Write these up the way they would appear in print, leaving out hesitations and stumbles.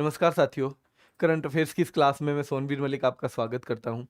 नमस्कार साथियों, current affairs की इस क्लास में मैं सोनवीर मलिक आपका स्वागत करता हूं।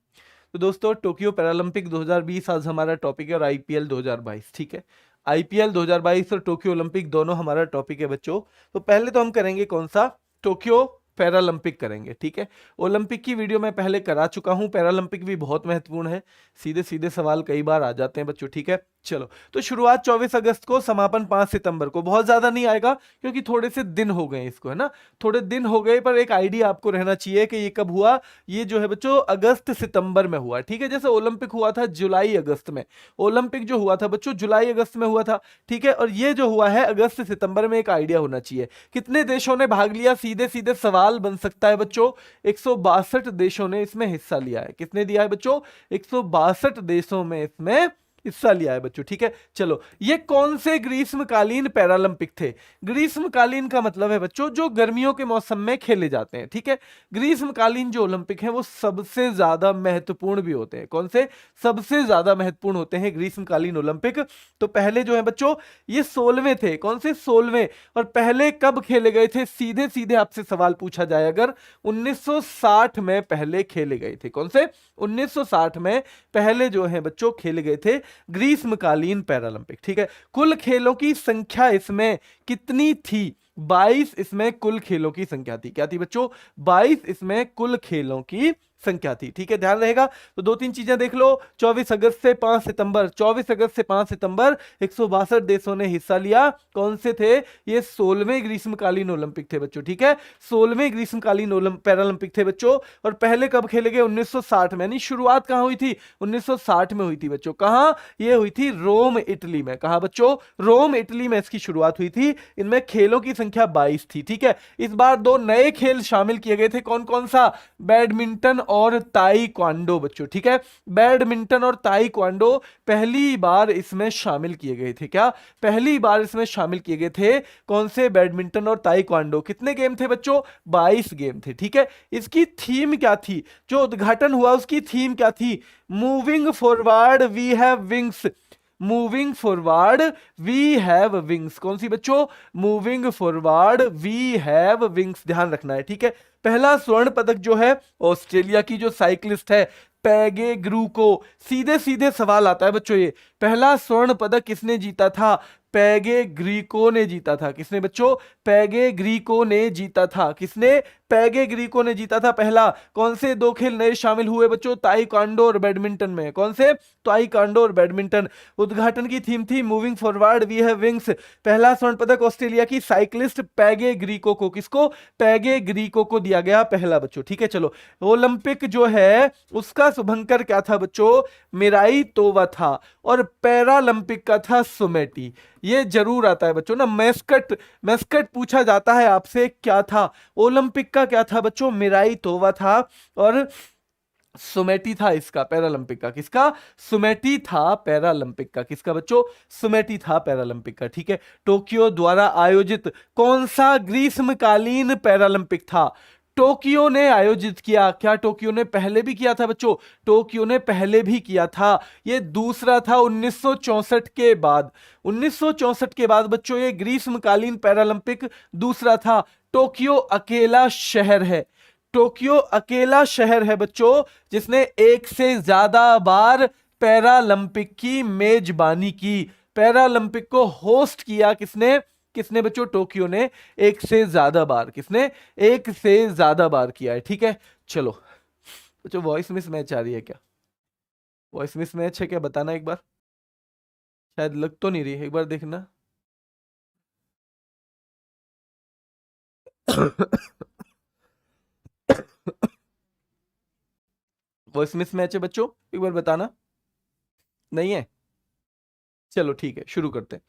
तो दोस्तों, टोक्यो पैरालंपिक 2020 आज हमारा टॉपिक है और आईपीएल 2022, ठीक है। आईपीएल 2022 और टोक्यो ओलंपिक दोनों हमारा टॉपिक है बच्चों। तो पहले तो हम करेंगे कौन सा, टोक्यो पैरालंपिक करेंगे, ठीक है। ओलंपिक की वीडियो मैं पहले करा चुका हूं, पैरालंपिक भी बहुत महत्वपूर्ण है। सीधे सीधे सवाल कई बार आ जाते हैं बच्चों, ठीक है। चलो, तो शुरुआत 24 अगस्त को, समापन 5 सितंबर को। बहुत ज्यादा नहीं आएगा क्योंकि थोड़े से दिन हो गए इसको, है ना। थोड़े दिन हो गए, पर एक आइडिया आपको रहना चाहिए कि ये कब हुआ। ये जो है बच्चों अगस्त सितंबर में हुआ, ठीक है। जैसे ओलंपिक हुआ था जुलाई अगस्त में, ओलंपिक जो हुआ था बच्चों जुलाई अगस्त में हुआ था, ठीक है। और ये जो हुआ है अगस्त सितंबर में, एक आइडिया होना चाहिए। कितने देशों ने भाग लिया, सीधे सीधे सवाल बन सकता है बच्चों। 162 देशों ने इसमें हिस्सा लिया है। किसने दिया है बच्चों? 162 देशों में इसमें हिस्सा लिया है बच्चों, ठीक है। चलो, ये कौन से ग्रीष्मकालीन पैरालंपिक थे? ग्रीष्मकालीन का मतलब है बच्चों जो गर्मियों के मौसम में खेले जाते हैं, ठीक है। ग्रीष्मकालीन जो ओलंपिक हैं वो सबसे ज्यादा महत्वपूर्ण भी होते हैं। कौन से? सबसे ज्यादा महत्वपूर्ण होते हैं ग्रीष्मकालीन ओलंपिक। तो पहले जो है बच्चों ये 16वें थे। कौन से? 16वें। और पहले कब खेले गए थे? सीधे सीधे आपसे सवाल पूछा जाए अगर, 1960 में पहले खेले गए थे। कौन से? 1960 में पहले जो है बच्चों खेले गए थे ग्रीष्मकालीन पैरालंपिक, ठीक है। कुल खेलों की संख्या इसमें कितनी थी? 22 इसमें कुल खेलों की संख्या थी। क्या थी बच्चों? 22 इसमें कुल खेलों की संख्या थी, ठीक है। ध्यान रहेगा। तो दो तीन चीजें देख लो। 24 अगस्त से 5 सितंबर, 24 अगस्त से 5 सितंबर 162 देशों ने हिस्सा लिया। कौन से थे? ये 16वें ग्रीष्मकालीन ओलंपिक थे बच्चों, ठीक है। 16वें ग्रीष्मकालीन पैरालंपिक थे बच्चों। और पहले कब खेले गए? 1960 में। यानी शुरुआत कहां हुई थी? 1960 में हुई थी बच्चों। कहां? ये हुई थी रोम इटली में। कहा बच्चों? रोम इटली में इसकी शुरुआत हुई थी। इनमें खेलों की संख्या 22 थी, ठीक है। इस बार दो नए खेल शामिल किए गए थे। कौन कौन सा? बैडमिंटन और ताइक्वांडो बच्चों, ठीक है। बैडमिंटन और ताइक्वांडो पहली बार इसमें शामिल किए गए थे। क्या? पहली बार इसमें शामिल किए गए थे। कौन से? बैडमिंटन और ताइक्वांडो। कितने गेम थे बच्चों? 22 गेम थे, ठीक है। इसकी थीम क्या थी? जो उद्घाटन हुआ उसकी थीम क्या थी? Moving forward we have wings. Moving forward we have wings. कौन सी बच्चों? Moving forward we have wings. ध्यान रखना है, ठीक है। पहला स्वर्ण पदक जो है ऑस्ट्रेलिया की जो साइकिलिस्ट है पैगे ग्रूको। सीधे सीधे सवाल आता है बच्चों, ये पहला स्वर्ण पदक किसने जीता था? पैगे ग्रीको ने जीता था। किसने बच्चों? पैगे ग्रीको ने जीता था। किसने? पैगे ग्रीको ने जीता था पहला। कौन से दो खेल नए शामिल हुए बच्चों? ताइक्वांडो और बैडमिंटन में। कौन से? ताइक्वांडो और बैडमिंटन। उद्घाटन की थीम थी moving forward we have wings. पहला स्वर्ण पदक ऑस्ट्रेलिया की साइकिलिस्ट पैगे ग्रीको को। किसको? पैगे ग्रीको को दिया गया पहला बच्चों, ठीक है। चलो, ओलंपिक जो है उसका शुभंकर क्या था बच्चों? मिराई तोवा था। और पैरालंपिक का था सुमेटी। ये जरूर आता है बच्चों ना, मैस्कट। मैस्कट पूछा जाता है आपसे, क्या था? ओलंपिक का क्या था बच्चों? मिराई तोवा था। और सुमेटी था इसका, पैरालंपिक का। किसका? सुमेटी था पैरालंपिक का। किसका बच्चों? सुमेटी था पैरालंपिक का, ठीक है। टोक्यो द्वारा आयोजित कौन सा ग्रीष्मकालीन पैरालंपिक था? टोक्यो ने आयोजित किया। क्या टोक्यो ने पहले भी किया था बच्चों? टोक्यो ने पहले भी किया था। ये दूसरा था 1964 के बाद। 1964 के बाद बच्चों ये ग्रीष्मकालीन पैरालंपिक दूसरा था। टोक्यो अकेला शहर है, टोक्यो अकेला शहर है बच्चों जिसने एक से ज्यादा बार पैरालंपिक की मेजबानी की। पैरालंपिक को होस्ट किया किसने? किसने बच्चों? टोक्यो ने एक से ज्यादा बार। किसने? एक से ज्यादा बार किया है, ठीक है। चलो बच्चों, वॉइस मिस मैच आ रही है क्या? वॉइस मिस मैच है क्या? बताना एक बार। शायद लग तो नहीं रही, एक बार देखना। वॉइस मिस मैच है बच्चों? एक बार बताना। नहीं है? चलो ठीक है, शुरू करते हैं।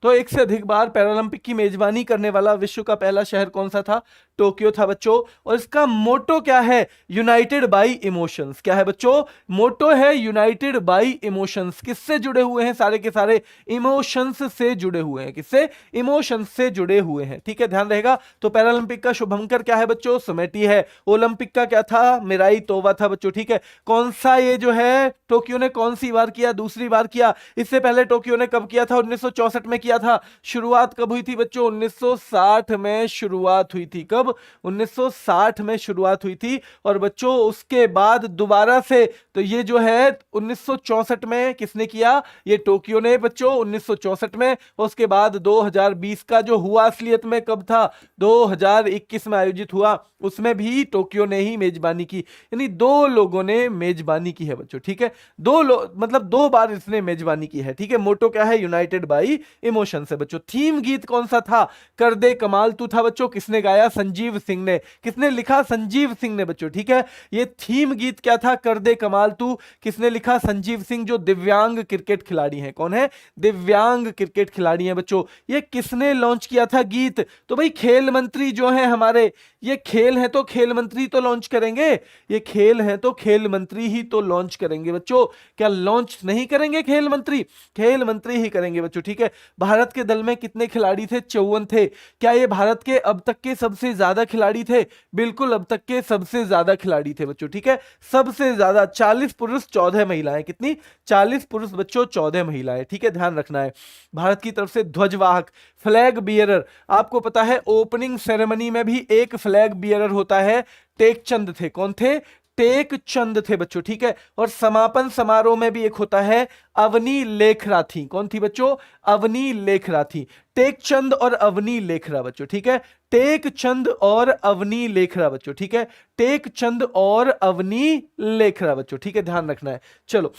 तो एक से अधिक बार पैरालंपिक की मेजबानी करने वाला विश्व का पहला शहर कौन सा था? टोक्यो था बच्चों। और इसका मोटो क्या है? United bye emotions. क्या है बच्चों? मोटो है यूनाइटेड बाय इमोशंस। किससे जुड़े हुए हैं? सारे के सारे इमोशंस से जुड़े हुए हैं। किससे? इमोशंस से जुड़े हुए हैं, ठीक है। ध्यान रहेगा। तो पैरालंपिक का शुभंकर क्या है बच्चों? सुमेटी है। ओलंपिक का क्या था? मिराई तोवा था बच्चों, ठीक है। कौन सा ये जो है टोक्यो ने कौन सी बार किया? दूसरी बार किया। इससे पहले टोक्यो ने कब किया था? 1964 में किया था। शुरुआत कब हुई थी बच्चों? 1960 में शुरुआत हुई थी। कब? 1960 में शुरुआत हुई थी। और बच्चों उसके बाद दोबारा से, तो ये जो है 1964 में किसने किया? ये टोक्यो ने बच्चों, 1964 में। उसके बाद 2020 का जो हुआ असलियत में कब था? 2021 में आयोजित हुआ, उसमें भी टोक्यो ने ही मेजबानी की। यानी दो लोगों ने मेजबानी की है बच्चों, ठीक है। मतलब 2 बार इसने मेजबानी की है, ठीक है। मोटो क्या है? यूनाइटेड बाई इमोशन से बच्चों। थीम गीत कौन सा था? कर दे कमाल तू था बच्चों। किसने गाया? संजीव सिंह ने। किसने लिखा? संजीव सिंह ने बच्चों, ठीक है। ये थीम गीत क्या था? कर दे कमाल तू। किसने लिखा? संजीव सिंह, जो दिव्यांग क्रिकेट खिलाड़ी हैं। कौन है? दिव्यांग क्रिकेट खिलाड़ी हैं बच्चों। ये किसने लॉन्च किया था गीत? तो भाई खेल मंत्री जो हैं हमारे, ये खेल है तो खेल मंत्री तो लॉन्च करेंगे। ये खेल है तो खेल मंत्री ही तो लॉन्च करेंगे बच्चों। क्या लॉन्च नहीं करेंगे खेल मंत्री? खेल मंत्री ही करेंगे बच्चों, ठीक है। भारत के दल में कितने खिलाड़ी थे? 54 थे। क्या ये भारत के अब तक के सबसे ज्यादा खिलाड़ी थे? बिल्कुल अब तक के सबसे ज्यादा खिलाड़ी थे बच्चों, ठीक है। सबसे ज्यादा 40 पुरुष 14 महिलाएं। कितनी? 40 पुरुष बच्चों 14 महिलाएं, ठीक है, ध्यान रखना है। भारत की तरफ से ध्वजवाहक, फ्लैग बियरर, आपको पता है ओपनिंग सेरेमनी में भी एक फ्लैग बियरर होता है। टेकचंद थे। कौन थे? टेक चंद थे बच्चों, ठीक है। और समापन समारोह में भी एक होता है, अवनी लेखरा थी। कौन थी बच्चों? अवनी लेखरा थी। टेक चंद और अवनी लेखरा बच्चों, ठीक है। टेक चंद और अवनी लेखरा बच्चों, ठीक है। टेक चंद और अवनी लेखरा बच्चों, ठीक है, ध्यान रखना है। चलो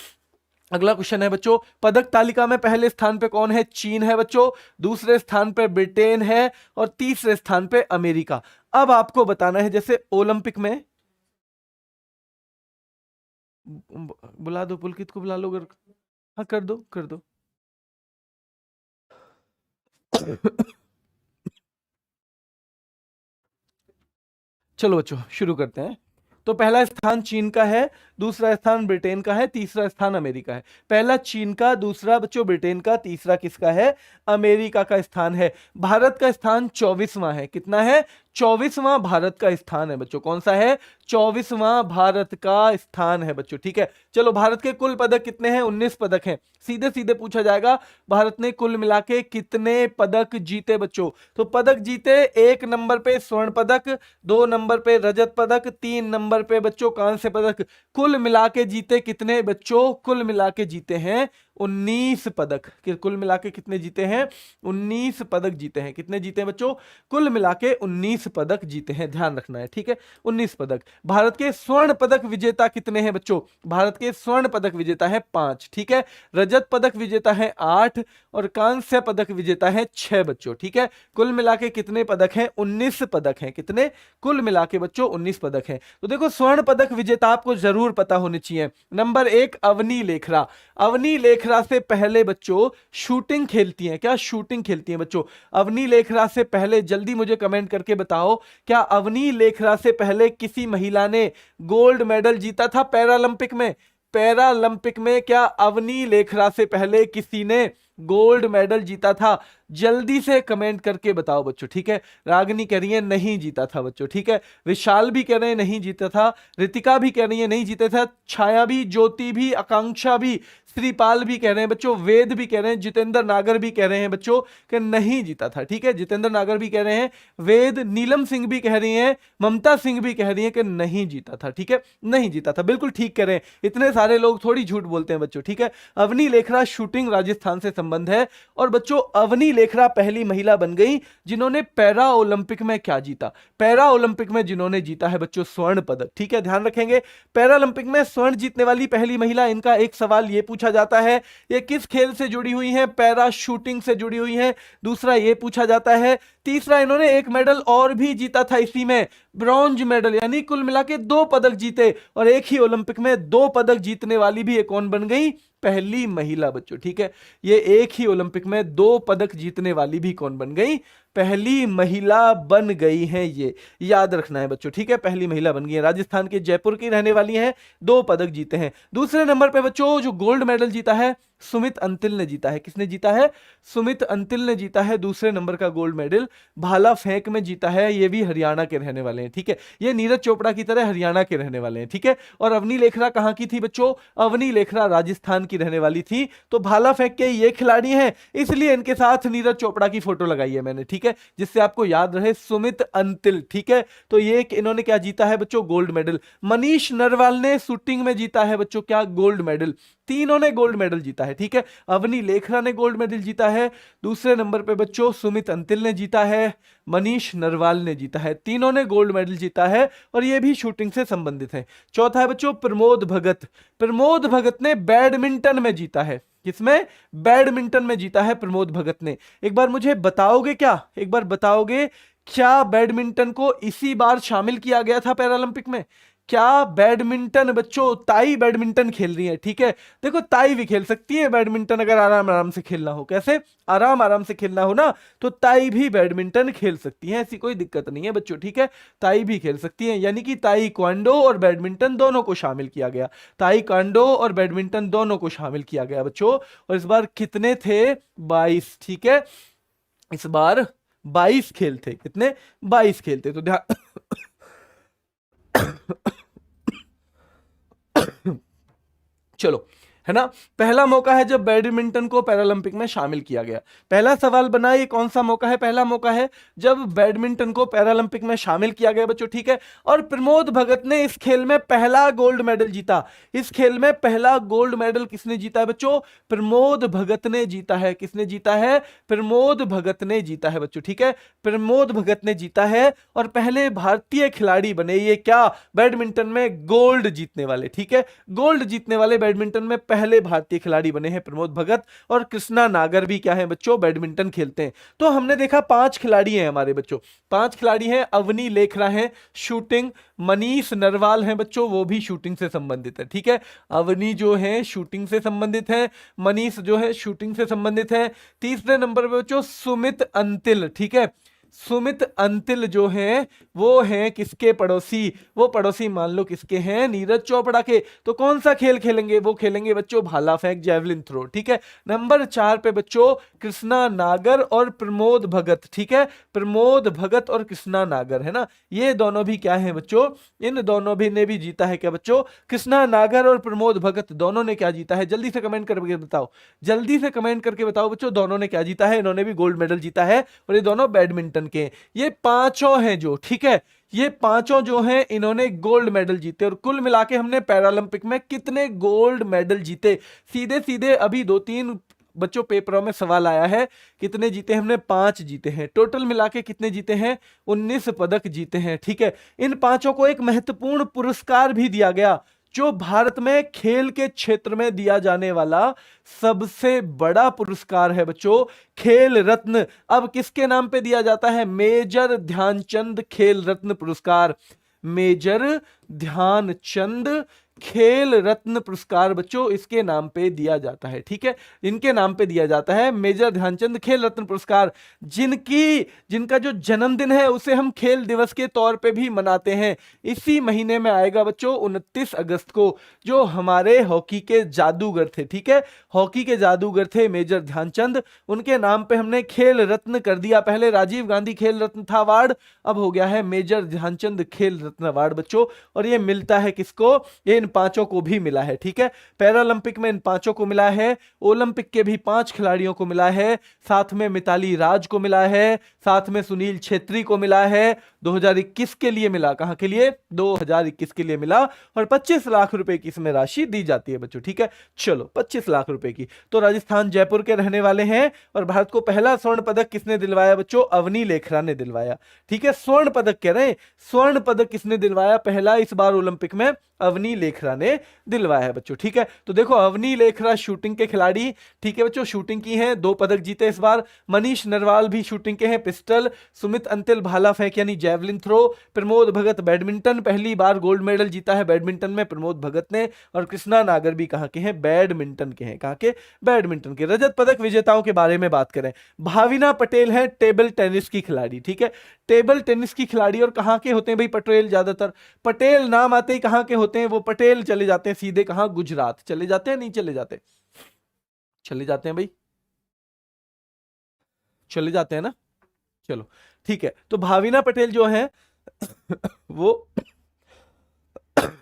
अगला क्वेश्चन है बच्चों, पदक तालिका में पहले स्थान पे कौन है? चीन है बच्चों। दूसरे स्थान पे ब्रिटेन है। और तीसरे स्थान पे अमेरिका। अब आपको बताना है, जैसे ओलंपिक में, बुला दो पुलकित को, बुला लो अगर, हाँ कर दो कर दो। चलो बच्चों शुरू करते हैं। तो पहला स्थान चीन का है, दूसरा स्थान ब्रिटेन का है, तीसरा स्थान अमेरिका है। पहला चीन का, दूसरा बच्चों ब्रिटेन का, तीसरा किसका है? अमेरिका का स्थान है। भारत का स्थान 24वां है। कितना है? 24वां भारत का स्थान है बच्चों। कौन सा है? 24वां भारत का स्थान है बच्चों, ठीक है। चलो भारत के कुल पदक कितने हैं? 19 पदक हैं। सीधे सीधे पूछा जाएगा, भारत ने कुल मिला के कितने पदक जीते बच्चों? तो पदक जीते, 1 नंबर पे स्वर्ण पदक, 2 नंबर पे रजत पदक, 3 नंबर पे बच्चों कांस्य पदक। कुल मिला के जीते कितने बच्चों? कुल मिला के जीते हैं 19 पदक। कुल मिला के कितने जीते हैं? 19 पदक जीते हैं। कितने जीते हैं बच्चों? कुल मिला के 19 पदक जीते हैं, ध्यान रखना है, ठीक है। 19 पदक। भारत के स्वर्ण पदक विजेता कितने हैं बच्चों? भारत के स्वर्ण पदक विजेता है 5, ठीक है। रजत पदक विजेता है 8 और कांस्य पदक विजेता है 6 बच्चों, ठीक है। कुल मिला के कितने पदक हैं? 19 पदक हैं। कितने? कुल मिला के बच्चों 19 पदक हैं। तो देखो स्वर्ण पदक विजेता आपको जरूर पता होनी चाहिए। नंबर 1 अवनी लेखरा। अवनी लेखरा से पहले बच्चों शूटिंग खेलती हैं। क्या शूटिंग खेलती हैं बच्चों? अवनी लेखरा से पहले जल्दी मुझे कमेंट करके बताओ, क्या अवनी लेखरा से पहले किसी महिला ने गोल्ड मेडल जीता था पैरालंपिक में? पैरालंपिक में क्या अवनी लेखरा से पहले किसी ने गोल्ड मेडल जीता था? जल्दी से कमेंट करके बताओ बच्चों, ठीक है। रागिनी कह रही है नहीं जीता था बच्चों, ठीक है। विशाल भी कह रहे हैं नहीं जीता था। रितिका भी कह रही है नहीं जीता था। छाया भी, ज्योति भी, आकांक्षा भी, श्रीपाल भी कह रहे हैं बच्चों, वेद भी कह रहे हैं, जितेंद्र नागर भी कह रहे हैं बच्चों कि नहीं जीता था, ठीक है। जितेंद्र नागर भी कह रहे हैं, वेद, नीलम सिंह भी कह रही हैं, ममता सिंह भी कह रही हैं कि नहीं जीता था, ठीक है। नहीं जीता था, बिल्कुल ठीक कह रहे हैं। इतने सारे लोग थोड़ी झूठ बोलते हैं बच्चों, ठीक है। अवनी लेखरा शूटिंग राजस्थान से संबंध है। और बच्चों अवनी लेखरा पहली महिला बन गई जिन्होंने पैरा ओलंपिक में क्या जीता? पैरा ओलंपिक में जिन्होंने जीता है बच्चों स्वर्ण पदक, ठीक है, ध्यान रखेंगे। पैरालंपिक में स्वर्ण जीतने वाली पहली महिला। इनका एक सवाल ये पूछा जाता है, ये किस खेल से जुड़ी हुई हैं? पैरा शूटिंग से जुड़ी हुई हैं। दूसरा ये पूछा जाता है। तीसरा इन्होंने एक मेडल और भी जीता था इसी में, ब्रॉन्ज मेडल, यानी कुल मिला के 2 पदक जीते। और एक ही ओलंपिक में 2 पदक जीतने वाली भी एक कौन बन गई? पहली महिला बच्चों, ठीक है। ये एक ही ओलंपिक में 2 पदक जीतने वाली भी कौन बन गई? पहली महिला बन गई हैं, ये याद रखना है बच्चों, ठीक है। पहली महिला बन गई है, राजस्थान के जयपुर की रहने वाली हैं, 2 पदक जीते हैं। दूसरे नंबर पे बच्चों जो गोल्ड मेडल जीता है सुमित अंतिल ने जीता है। किसने जीता है? सुमित अंतिल ने जीता है दूसरे नंबर का गोल्ड मेडल। भाला फेंक में जीता है, ये भी हरियाणा के रहने वाले हैं, ठीक है। ये नीरज चोपड़ा की तरह हरियाणा के रहने वाले हैं, ठीक है। और अवनी लेखरा कहाँ की थी बच्चों? अवनी लेखरा राजस्थान की रहने वाली थी। तो भाला फेंक के ये खिलाड़ी हैं, इसलिए इनके साथ नीरज चोपड़ा की फोटो लगाई है मैंने, ठीक है, जिससे आपको याद रहे सुमित अंतिल, ठीक है। तो ये इन्होंने क्या जीता है बच्चों? Gold medal. मनीष नरवाल ने शूटिंग में जीता है बच्चों क्या? Gold medal. तीनों ने गोल्ड मेडल जीता है, ठीक है। अवनी लेखरा ने गोल्ड मेडल जीता है, दूसरे नंबर पे बच्चों सुमित अंतिल ने जीता है, मनीष नरवाल ने जीता है, तीनों ने गोल्ड मेडल जीता है और ये भी शूटिंग से संबंधित है। चौथा है बच्चों प्रमोद भगत। प्रमोद भगत ने बैडमिंटन में जीता है। किसमें? बैडमिंटन में जीता है प्रमोद भगत ने। एक बार मुझे बताओगे क्या, एक बार बताओगे क्या बैडमिंटन को इसी बार शामिल किया गया था पैरालंपिक में? क्या बैडमिंटन बच्चों, ताई बैडमिंटन खेल रही है, ठीक है। देखो ताई भी खेल सकती है बैडमिंटन, अगर आराम आराम से खेलना हो। कैसे? आराम आराम से खेलना हो ना, तो ताई भी बैडमिंटन खेल सकती है, ऐसी कोई दिक्कत नहीं है बच्चों, ठीक है। ताई भी खेल सकती है, यानी कि ताई क्वांडो और बैडमिंटन दोनों को शामिल किया गया। ताई क्वांडो और बैडमिंटन दोनों को शामिल किया गया बच्चों। और इस बार कितने थे? 22, ठीक है। इस बार 22 खेल थे। कितने? 22 खेल थे। तो ध्यान चलो, है ना। पहला मौका है जब बैडमिंटन को पैरालंपिक में शामिल किया गया। पहला सवाल बना, ये कौन सा मौका है? पहला मौका है जब बैडमिंटन को पैरालंपिक में शामिल किया गया बच्चों, ठीक है। और प्रमोद भगत ने इस खेल में पहला गोल्ड मेडल जीता। इस खेल में पहला गोल्ड मेडल किसने जीता है बच्चों? प्रमोद भगत ने जीता है। किसने जीता है? प्रमोद भगत ने जीता है बच्चों, ठीक है। प्रमोद भगत ने जीता है और पहले भारतीय खिलाड़ी बने ये क्या? बैडमिंटन में गोल्ड जीतने वाले, ठीक है। गोल्ड जीतने वाले बैडमिंटन में पहले भारतीय खिलाड़ी बने हैं प्रमोद भगत। और कृष्णा नागर भी क्या है बच्चों? बैडमिंटन खेलते हैं। तो हमने देखा 5 खिलाड़ी हैं हमारे बच्चों, 5 खिलाड़ी हैं। अवनी लेखरा है शूटिंग, मनीष नरवाल हैं बच्चों, वो भी शूटिंग से संबंधित है, ठीक है। अवनी जो है शूटिंग से संबंधित है, मनीष जो है शूटिंग से संबंधित है। तीसरे नंबर पे बच्चों सुमित अंतिल, ठीक है। सुमित अंतिल जो हैं वो हैं किसके पड़ोसी? वो पड़ोसी मान लो किसके हैं? नीरज चोपड़ा के। तो कौन सा खेल खेलेंगे? वो खेलेंगे बच्चों भाला फेंक, जैवलिन थ्रो, ठीक है। नंबर 4 पे बच्चों कृष्णा नागर और प्रमोद भगत, ठीक है। प्रमोद भगत और कृष्णा नागर, है ना, ये दोनों भी क्या है बच्चों? इन दोनों भी ने भी जीता है क्या बच्चों? कृष्णा नागर और प्रमोद भगत दोनों ने क्या जीता है? जल्दी से कमेंट करके बताओ, जल्दी से कमेंट करके बताओ बच्चों, दोनों ने क्या जीता है? इन्होंने भी गोल्ड मेडल जीता है और ये दोनों बैडमिंटन के। ये पांचों हैं जो, ठीक है, ये पांचों जो हैं इन्होंने गोल्ड मेडल जीते। और कुल मिला के हमने पैरालंपिक में कितने गोल्ड मेडल जीते? सीधे सीधे अभी 2-3 बच्चों पेपरों में सवाल आया है, कितने जीते? हमने 5 जीते हैं। टोटल मिला के कितने जीते हैं? 19 पदक जीते हैं, ठीक है। इन पांचों को एक महत्वपूर्ण पुरस्कार भी दिया गया, जो भारत में खेल के क्षेत्र में दिया जाने वाला सबसे बड़ा पुरस्कार है बच्चों, खेल रत्न। अब किसके नाम पे दिया जाता है? मेजर ध्यानचंद खेल रत्न पुरस्कार। मेजर ध्यानचंद खेल रत्न पुरस्कार बच्चों इसके नाम पे दिया जाता है, ठीक है। इनके नाम पे दिया जाता है मेजर ध्यानचंद खेल रत्न पुरस्कार। जिनका जो जन्मदिन है उसे हम खेल दिवस के तौर पे भी मनाते हैं। इसी महीने में आएगा बच्चों 29 अगस्त को, जो हमारे हॉकी के जादूगर थे, ठीक है। हॉकी के जादूगर थे मेजर ध्यानचंद, उनके नाम पे हमने खेल रत्न कर दिया। पहले राजीव गांधी खेल रत्न था अवार्ड, अब हो गया है मेजर ध्यानचंद खेल रत्न अवार्ड बच्चों। और ये मिलता है किसको? ये इन पांचों को भी मिला है, ठीक है। पैरालंपिक में इन पांचों को मिला है, ओलंपिक के भी 5 खिलाड़ियों को मिला है, साथ में मिताली राज को मिला है, साथ में सुनील छेत्री को मिला है। 2021 के लिए मिला, कहां के लिए? 2021 के लिए मिला। और 25 लाख रुपए की इसमें राशि दी जाती है बच्चों, ठीक है। चलो 25 लाख रुपए की। तो राजस्थान जयपुर के रहने वाले हैं और भारत को पहला स्वर्ण पदक किसने दिलवाया बच्चों? अवनी लेखरा ने दिलवाया, ठीक है। स्वर्ण पदक कह रहे हैं, स्वर्ण पदक किसने दिलवाया पहला इस बार ओलंपिक में? अवनी लेखरा ने दिलवाया है बच्चों, ठीक है। तो देखो अवनी लेखरा शूटिंग के खिलाड़ी, ठीक है बच्चों, शूटिंग की हैं, 2 पदक जीते इस बार। मनीष नरवाल भी शूटिंग के हैं, पिस्टल। सुमित अंतिल भाला फेंक यानी javelin throw. Pramod Bhagat badminton, पहली बार गोल्ड मेडल जीता है बैडमिंटन में प्रमोद भगत ने। और कृष्णा नागर भी कहां के हैं? बैडमिंटन के हैं। कहां के? बैडमिंटन के। रजत पदक विजेताओं के बारे में बात करें, भाविना पटेल है टेबल टेनिस की खिलाड़ी, ठीक है। टेबल टेनिस की खिलाड़ी। और कहां के होते हैं भाई पटेल? ज्यादातर पटेल नाम आते ही कहां के होते हैं? वो पटेल चले जाते हैं सीधे कहां? गुजरात चले जाते हैं, नहीं चले जाते? चले जाते हैं भाई, चले जाते हैं ना, चलो ठीक है। तो भाविना पटेल जो है वो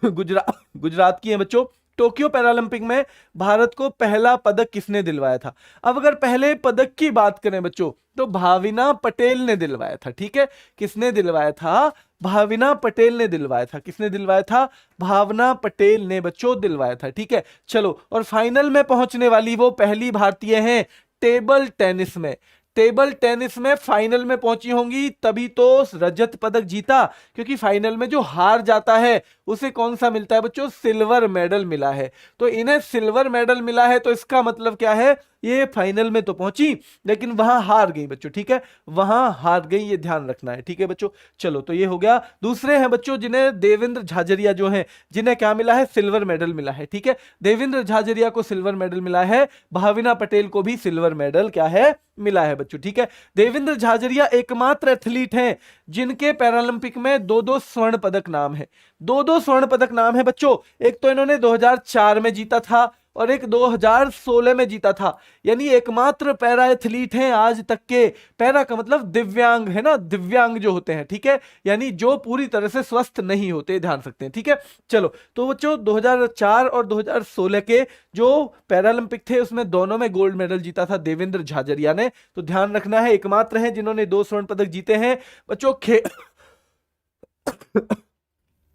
गुजरात की है बच्चों। टोक्यो पैरालंपिक में भारत को पहला पदक किसने दिलवाया था? अब अगर पहले पदक की बात करें बच्चों तो भाविना पटेल ने दिलवाया था, ठीक है। किसने दिलवाया था? भाविना पटेल ने दिलवाया था। किसने दिलवाया था? भावना पटेल ने बच्चों दिलवाया था, ठीक है। चलो, और फाइनल में पहुंचने वाली वो पहली भारतीय हैं टेबल टेनिस में। टेबल टेनिस में फाइनल में पहुंची होंगी तभी तो रजत पदक जीता, क्योंकि फाइनल में जो हार जाता है उसे कौन सा मिलता है बच्चों? सिल्वर मेडल मिला है। तो इन्हें सिल्वर मेडल मिला है, तो इसका मतलब क्या है? ये फाइनल में तो पहुंची लेकिन वहां हार गई बच्चों, ठीक है, वहां हार गई, ये ध्यान रखना है, ठीक है बच्चों। चलो, तो ये हो गया। दूसरे हैं बच्चों जिन्हें देवेंद्र झाझरिया जो हैं, जिन्हें क्या मिला है? सिल्वर मेडल मिला है, ठीक है। देवेंद्र झाझरिया को सिल्वर मेडल मिला है, भाविना पटेल को भी सिल्वर मेडल क्या है? मिला है बच्चों, ठीक है। देवेंद्र झाझरिया एकमात्र एथलीट हैं जिनके पैरालंपिक में दो दो स्वर्ण पदक नाम है। दो दो स्वर्ण पदक नाम है बच्चों। एक तो इन्होंने 2004 में जीता था और एक 2016 में जीता था। यानी एकमात्र पैरा एथलीट हैं आज तक के। पैरा का मतलब दिव्यांग है ना, दिव्यांग जो होते हैं, ठीक है, यानी जो पूरी तरह से स्वस्थ नहीं होते, ध्यान सकते हैं, ठीक है। चलो, तो बच्चों 2004 और 2016 के जो पैरालंपिक थे उसमें दोनों में गोल्ड मेडल जीता था देवेंद्र झाझरिया ने। तो ध्यान रखना है, एकमात्र हैं जिन्होंने 2 स्वर्ण पदक जीते हैं बच्चों।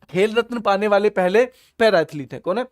खेल रत्न पाने वाले पहले पैरा एथलीट है, कौन है?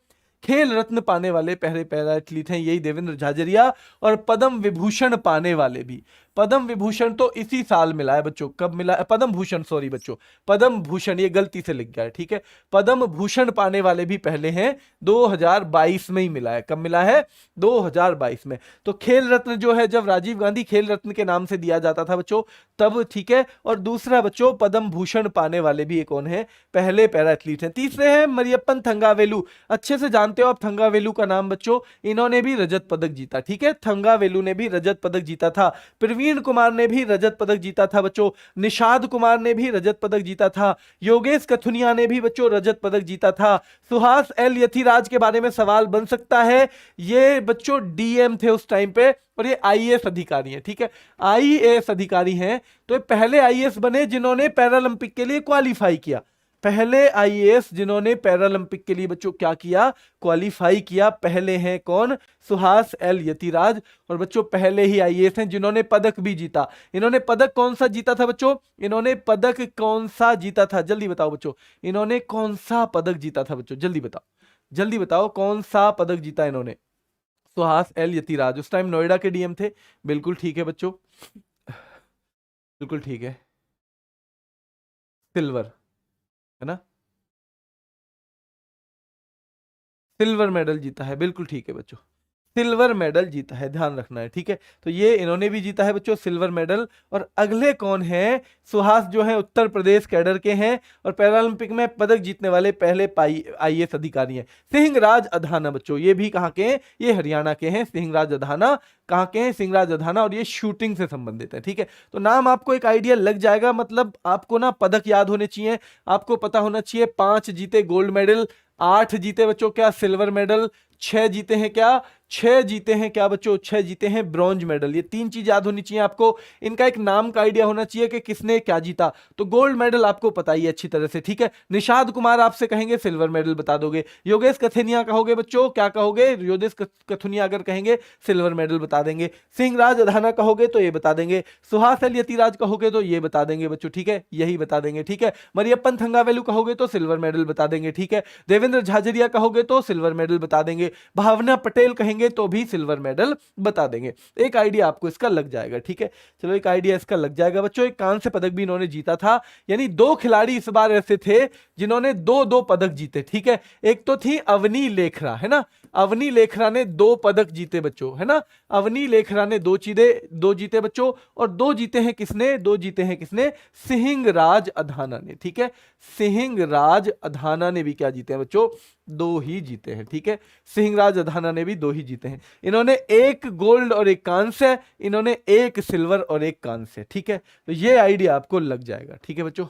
खेल रत्न पाने वाले पहले पैरा एथलीट हैं यही देवेंद्र झाझरिया। और पद्म विभूषण पाने वाले भी, पद्म विभूषण तो इसी साल मिला है बच्चों। कब मिला है? पद्म भूषण, सॉरी बच्चों, पद्म भूषण, ये गलती से लिख गया है, ठीक है। पद्म भूषण पाने वाले भी पहले हैं, 2022 में ही मिला है। कब मिला है? 2022 में। तो खेल रत्न जो है, जब राजीव गांधी खेल रत्न के नाम से दिया जाता था बच्चों तब, ठीक है। और दूसरा बच्चों, पद्म भूषण पाने वाले भी एक कौन है? पहले पैरा एथलीट हैं। तीसरे हैं मरियप्पन थंगावेलु। अच्छे से जानते हो आप थंगावेलु का नाम बच्चों, इन्होंने भी रजत पदक जीता, ठीक है। थंगावेलु ने भी रजत पदक जीता था। प्रवीण कुमार ने भी रजत पदक जीता था बच्चों। निषाद कुमार ने भी रजत पदक जीता था। योगेश कथुनिया ने भी बच्चों रजत पदक जीता था। सुहास एल यथिराज के बारे में सवाल बन सकता है, ये बच्चों डीएम थे उस टाइम पे और ये आईएएस अधिकारी हैं, ठीक है, आईएएस अधिकारी हैं। तो ये पहले आईएएस बने जिन्होंने पैरालंपिक के लिए क्वालिफाई किया। पहले आईएएस जिन्होंने पैरालंपिक के लिए बच्चों क्या किया? क्वालिफाई किया। पहले हैं कौन? सुहास एल यतिराज। और बच्चों पहले ही आईएएस हैं जिन्होंने पदक भी जीता। इन्होंने पदक कौन सा जीता था बच्चों? इन्होंने पदक कौन सा जीता था? जल्दी बताओ बच्चों, इन्होंने कौन सा पदक जीता था बच्चों? जल्दी बताओ, जल्दी बताओ, कौन सा पदक जीता इन्होंने? सुहास एल यतिराज उस टाइम नोएडा के डीएम थे। बिल्कुल ठीक है बच्चों, बिल्कुल ठीक है, सिल्वर है ना, सिल्वर मेडल जीता है, बिल्कुल ठीक है बच्चों, सिल्वर मेडल जीता है, ध्यान रखना है, ठीक है। तो ये इन्होंने भी जीता है बच्चों सिल्वर मेडल। और अगले कौन है? सुहास जो है उत्तर प्रदेश कैडर के हैं और पैरालंपिक में पदक जीतने वाले पहले आईएएस अधिकारी हैं। सिंहराज अधाना बच्चों, ये भी कहाँ के हैं? ये हरियाणा के हैं। सिंहराज अधाना कहाँ के हैं? सिंहराज अधाना, और ये शूटिंग से संबंधित है, ठीक है। तो नाम आपको एक आइडिया लग जाएगा, मतलब आपको ना पदक याद होने चाहिए, आपको पता होना चाहिए 5 जीते गोल्ड मेडल, 8 जीते बच्चों क्या? सिल्वर मेडल, 6 जीते हैं क्या? 6 जीते हैं क्या बच्चों? 6 जीते हैं ब्रॉन्ज मेडल। ये 3 चीज याद होनी चाहिए आपको। इनका एक नाम का आइडिया होना चाहिए कि किसने क्या जीता। तो गोल्ड मेडल आपको पता ही है अच्छी तरह से, ठीक है। निषाद कुमार आपसे कहेंगे सिल्वर मेडल बता दोगे। योगेश कथुनिया कहोगे बच्चों, क्या कहोगे? योगेश कथुनिया अगर कहेंगे सिल्वर मेडल बता देंगे। सिंहराज अधाना कहोगे तो ये बता देंगे। सुहास एल यतिराज कहोगे तो ये बता देंगे बच्चों, ठीक है, यही बता देंगे, ठीक है। मरियप्पन थंगावेलु कहोगे तो सिल्वर मेडल बता देंगे, ठीक है। देवेंद्र झाझरिया कहोगे तो सिल्वर मेडल बता देंगे। भावना पटेल कहेंगे तो भी सिल्वर मेडल बता देंगे। एक आइडिया आपको इसका लग जाएगा, ठीक है। चलो, एक आइडिया इसका लग जाएगा बच्चों। एक कांस्य पदक भी इन्होंने जीता था, यानी 2 खिलाड़ी इस बार ऐसे थे जिन्होंने 2-2 पदक जीते, ठीक है। एक तो थी अवनी लेखरा, है ना, अवनी लेखरा ने 2 पदक जीते बच्चों, है ना। अवनी लेखरा ने 2 जीते बच्चों। और 2 जीते हैं किसने? 2 जीते हैं किसने? सिंहराज अधाना ने, ठीक है। सिंहराज अधाना ने भी क्या जीते हैं बच्चों? 2 ही जीते हैं, ठीक है। सिंहराज अधाना ने भी 2 ही जीते हैं। इन्होंने 1 गोल्ड और 1 कांस्य, इन्होंने 1 सिल्वर और 1 कांस्य, ठीक है। तो ये आइडिया आपको लग जाएगा, ठीक है बच्चों।